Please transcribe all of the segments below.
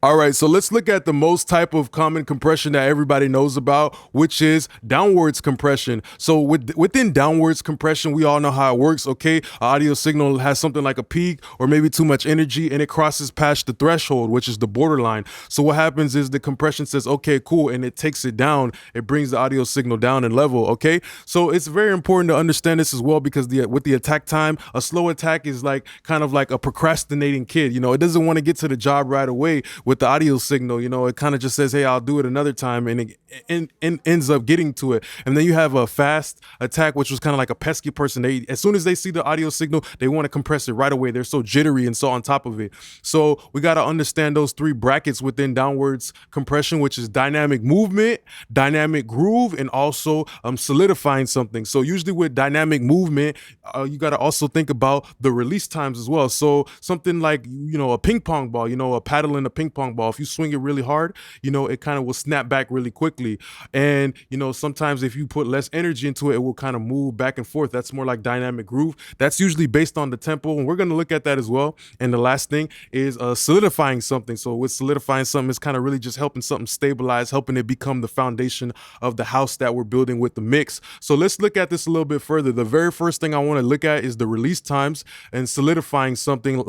All right, so let's look at the most type of common compression that everybody knows about, which is downwards compression. So within downwards compression, we all know how it works, okay? An audio signal has something like a peak or maybe too much energy and it crosses past the threshold, which is the borderline. So what happens is the compression says, okay, cool, and it takes it down. It brings the audio signal down in level, okay? So it's very important to understand this as well because with the attack time, a slow attack is like kind of like a procrastinating kid. It doesn't want to get to the job right away with the audio signal. It kind of just says, hey, I'll do it another time, and it ends up getting to it. And then you have a fast attack, which was kind of like a pesky person. As soon as they see the audio signal, they want to compress it right away. They're so jittery and so on top of it. So we got to understand those three brackets within downwards compression, which is dynamic movement, dynamic groove, and also solidifying something. So usually with dynamic movement, you got to also think about the release times as well. So something like, a ping pong ball, a paddle in a ping pong ball. If you swing it really hard, it kind of will snap back really quickly. And, sometimes if you put less energy into it, it will kind of move back and forth. That's more like dynamic groove. That's usually based on the tempo. And we're going to look at that as well. And the last thing is solidifying something. So with solidifying something, it's kind of really just helping something stabilize, helping it become the foundation of the house that we're building with the mix. So let's look at this a little bit further. The very first thing I want to look at is the release times and solidifying something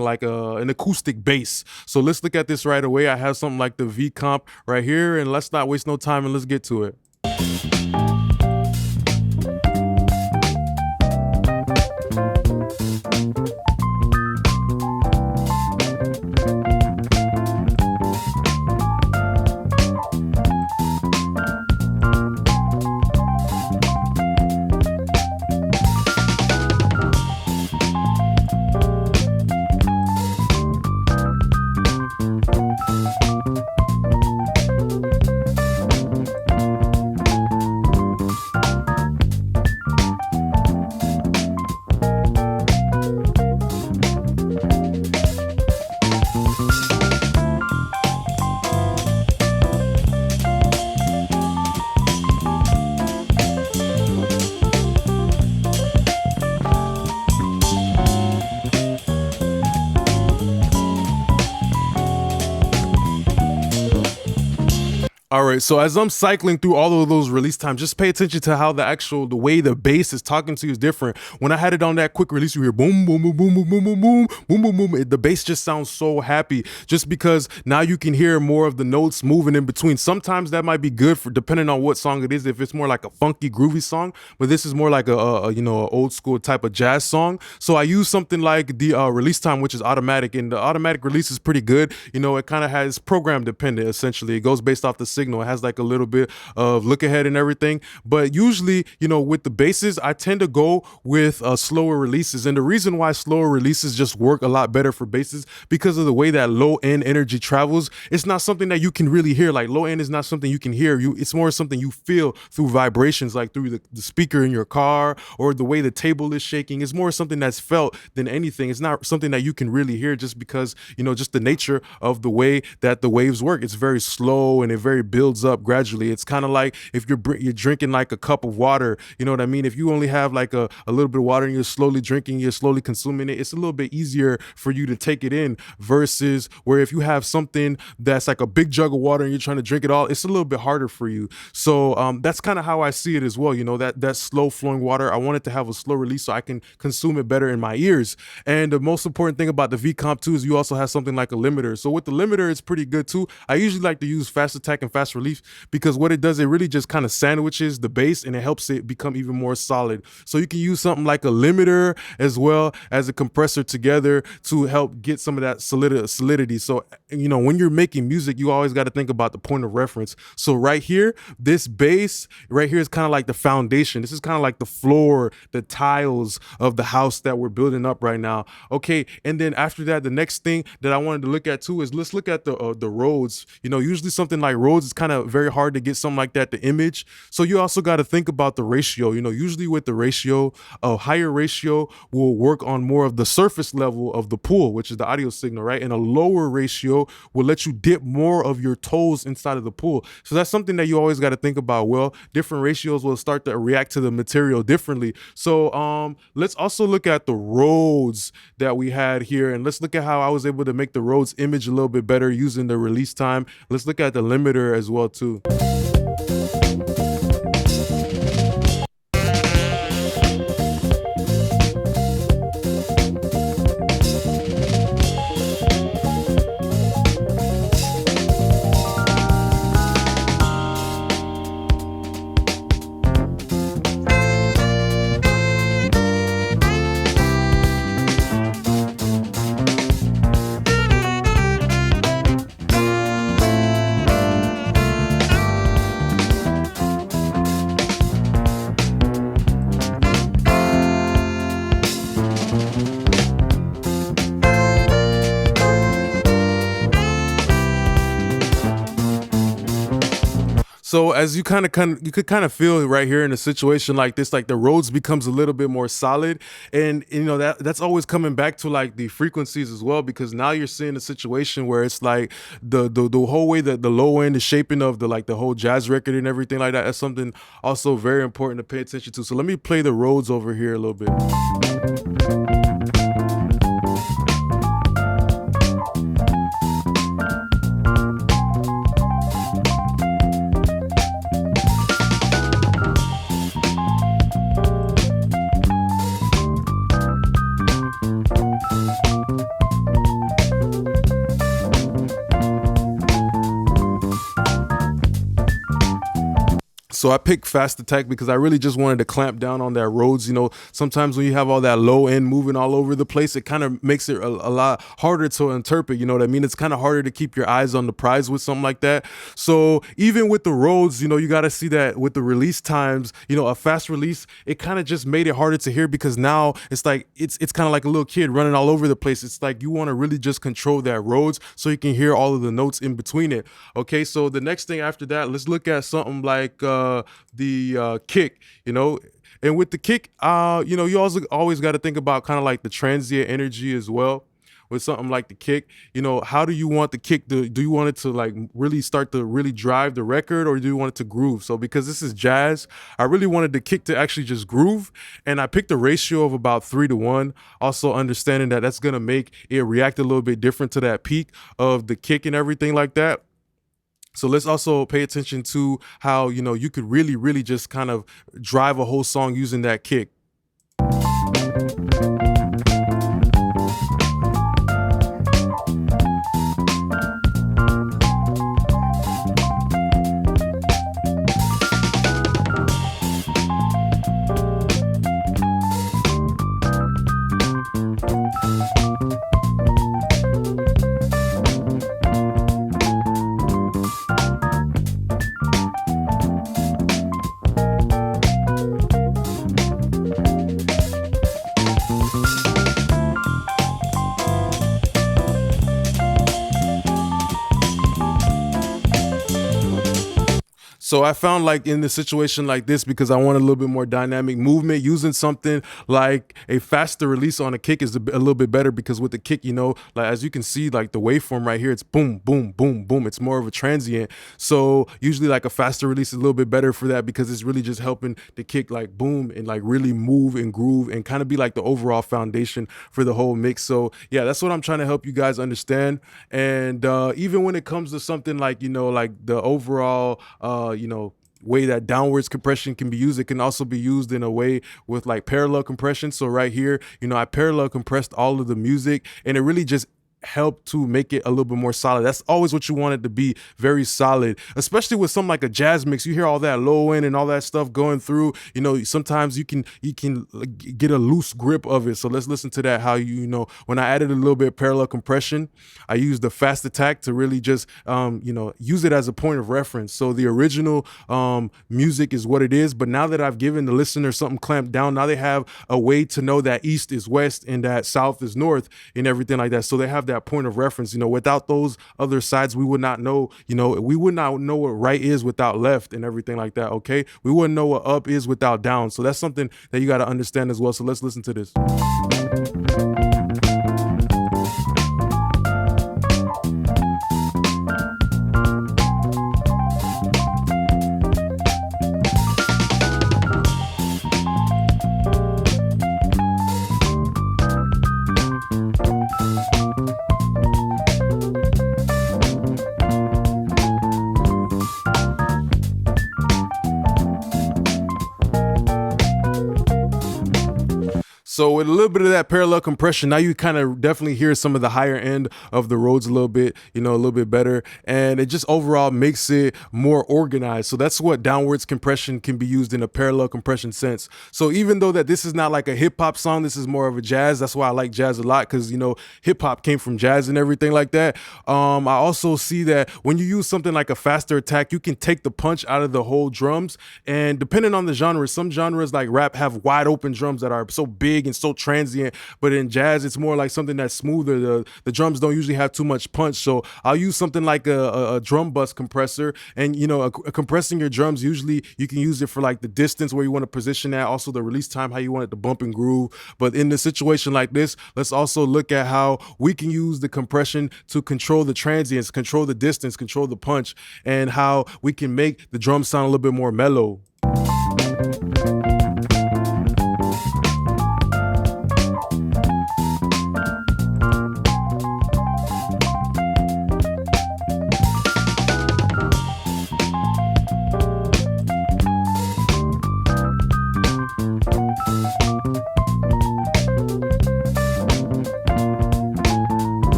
like an acoustic bass. So let's look at this right away. I have something like the V comp right here, and let's not waste no time and let's get to it. All right, so as I'm cycling through all of those release times, just pay attention to how the way the bass is talking to you is different. When I had it on that quick release, you hear boom, boom, boom, boom, boom, boom, boom, boom, boom, boom, boom. The bass just sounds so happy just because now you can hear more of the notes moving in between. Sometimes that might be good for depending on what song it is. If it's more like a funky, groovy song, but this is more like a old school type of jazz song. So I use something like the release time, which is automatic, and the automatic release is pretty good. It kind of has program dependent essentially. It goes based off the signal. It has like a little bit of look ahead and everything. But usually, with the basses, I tend to go with slower releases. And the reason why slower releases just work a lot better for basses because of the way that low end energy travels. It's not something that you can really hear. Like low end is not something you can hear. It's more something you feel through vibrations, like through the speaker in your car or the way the table is shaking. It's more something that's felt than anything. It's not something that you can really hear just because, just the nature of the way that the waves work. It's very slow and it very builds up gradually. It's kind of like if you're drinking like a cup of water, you know what I mean? If you only have like a little bit of water and you're slowly drinking, you're slowly consuming it, it's a little bit easier for you to take it in versus where if you have something that's like a big jug of water and you're trying to drink it all, it's a little bit harder for you. So that's kind of how I see it as well. That slow flowing water, I want it to have a slow release so I can consume it better in my ears. And the most important thing about the V comp too is you also have something like a limiter. So with the limiter, it's pretty good too. I usually like to use fast attack and fast release because what it does, it really just kind of sandwiches the bass and it helps it become even more solid. So you can use something like a limiter as well as a compressor together to help get some of that solidity. So, when you're making music, you always got to think about the point of reference. So right here, this bass right here is kind of like the foundation. This is kind of like the floor, the tiles of the house that we're building up right now. Okay. And then after that, the next thing that I wanted to look at too is let's look at the Rhodes. Usually something like Rhodes Rhodes, it's kind of very hard to get something like that to image. So you also got to think about the ratio. Usually with the ratio, a higher ratio will work on more of the surface level of the pool, which is the audio signal, right? And a lower ratio will let you dip more of your toes inside of the pool. So that's something that you always got to think about. Well, different ratios will start to react to the material differently. So let's also look at the Rhodes that we had here, and let's look at how I was able to make the Rhodes image a little bit better using the release time. Let's look at the limiter as well too. So as you could kind of feel right here in a situation like this, like the Rhodes becomes a little bit more solid, and that's always coming back to like the frequencies as well, because now you're seeing a situation where it's like the whole way that the low end is shaping of the whole jazz record and everything like that. That's something also very important to pay attention to. So let me play the Rhodes over here a little bit. So I picked Fast Attack because I really just wanted to clamp down on that Rhodes. Sometimes when you have all that low end moving all over the place, it kind of makes it a lot harder to interpret. You know what I mean? It's kind of harder to keep your eyes on the prize with something like that. So even with the Rhodes, you got to see that with the release times, a fast release, it kind of just made it harder to hear, because now it's like, it's kind of like a little kid running all over the place. It's like you want to really just control that Rhodes so you can hear all of the notes in between it. Okay, so the next thing after that, let's look at something like the kick, and with the kick, you also always got to think about kind of like the transient energy as well. With something like the kick, how do you want the kick to, do you want it to like really start to really drive the record, or do you want it to groove? So because this is jazz, I really wanted the kick to actually just groove, and I picked a ratio of about 3-to-1, also understanding that that's going to make it react a little bit different to that peak of the kick and everything like that. So let's also pay attention to how, you could really, really just kind of drive a whole song using that kick. So I found like in a situation like this, because I want a little bit more dynamic movement, using something like a faster release on a kick is a little bit better, because with the kick, like as you can see, like the waveform right here, it's boom, boom, boom, boom. It's more of a transient. So usually like a faster release is a little bit better for that, because it's really just helping the kick like boom and like really move and groove and kind of be like the overall foundation for the whole mix. So yeah, that's what I'm trying to help you guys understand. And even when it comes to something like, like the overall, way that downwards compression can be used, it can also be used in a way with like parallel compression. So right here, I parallel compressed all of the music, and it really just help to make it a little bit more solid. That's always what you want it to be, very solid, especially with something like a jazz mix. You hear all that low end and all that stuff going through, sometimes you can get a loose grip of it. So let's listen to that, how when I added a little bit of parallel compression, I used the Fast Attack to really just use it as a point of reference. So the original music is what it is, but now that I've given the listener something clamped down, now they have a way to know that east is west and that south is north and everything like that. So they have that point of reference. You know, without those other sides, we would not know, you know, we would not know what right is without left and everything like that, okay? We wouldn't know what up is without down. So that's something that you got to understand as well. So let's listen to this. So with a little bit of that parallel compression, now you kind of definitely hear some of the higher end of the Rhodes a little bit, you know, a little bit better. And it just overall makes it more organized. So that's what downwards compression can be used in a parallel compression sense. So even though that this is not like a hip hop song, this is more of a jazz. That's why I like jazz a lot, because, you know, hip hop came from jazz and everything like that. I also see that when you use something like a faster attack, you can take the punch out of the whole drums. And depending on the genre, some genres like rap have wide open drums that are so big and so transient, but in jazz it's more like something that's smoother. The drums don't usually have too much punch, so I'll use something like a drum bus compressor. And you know, compressing your drums, usually you can use it for like the distance where you want to position that, also the release time, how you want it to bump and groove. But in a situation like this, let's also look at how we can use the compression to control the transients, control the distance, control the punch, and how we can make the drum sound a little bit more mellow.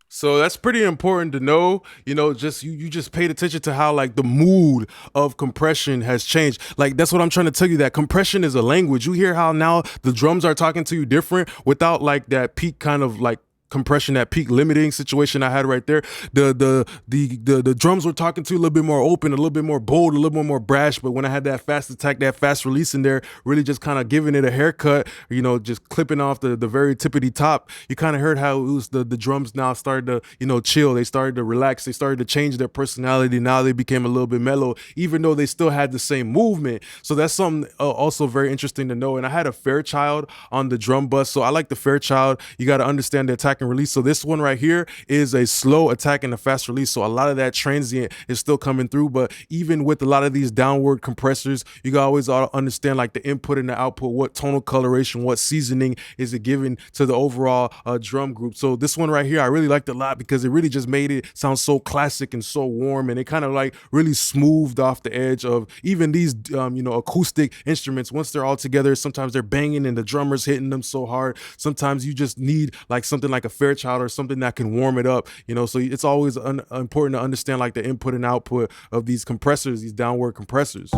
So that's pretty important to know, you know, just you just paid attention to how like the mood of compression has changed. Like that's what I'm trying to tell you, that compression is a language. You hear how now the drums are talking to you different without like that peak kind of like compression, that peak limiting situation I had right there. The drums were talking to you a little bit more open, a little bit more bold, a little bit more brash. But when I had that fast attack, that fast release in there, really just kind of giving it a haircut, you know, just clipping off the very tippity top, you kind of heard how it was the drums now started to, you know, chill. They started to relax. They started to change their personality. Now they became a little bit mellow, even though they still had the same movement. So that's something also very interesting to know. And I had a Fairchild on the drum bus. So I like the Fairchild. You got to understand the attack and release. So this one right here is a slow attack and a fast release. So a lot of that transient is still coming through. But even with a lot of these downward compressors, you got to always understand like the input and the output, what tonal coloration, what seasoning is it giving to the overall drum group. So this one right here, I really liked a lot because it really just made it sound so classic and so warm. And it kind of like really smoothed off the edge of even these, you know, acoustic instruments. Once they're all together, sometimes they're banging and the drummer's hitting them so hard. Sometimes you just need like something like a Fairchild or something that can warm it up, you know. So it's always important to understand like the input and output of these compressors, these downward compressors.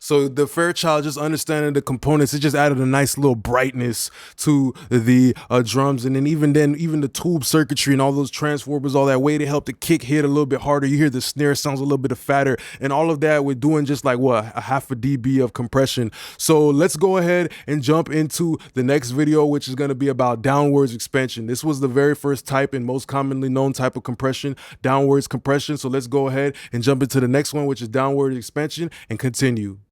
So the Fairchild, just understanding the components, it just added a nice little brightness to the drums. And then even the tube circuitry and all those transformers, all that way, to help the kick hit a little bit harder. You hear the snare sounds a little bit fatter, and all of that we're doing just like what, a half a dB of compression. So let's go ahead and jump into the next video, which is going to be about downwards expansion. This was the very first type and most commonly known type of compression, downwards compression. So let's go ahead and jump into the next one, which is downward expansion, and continue.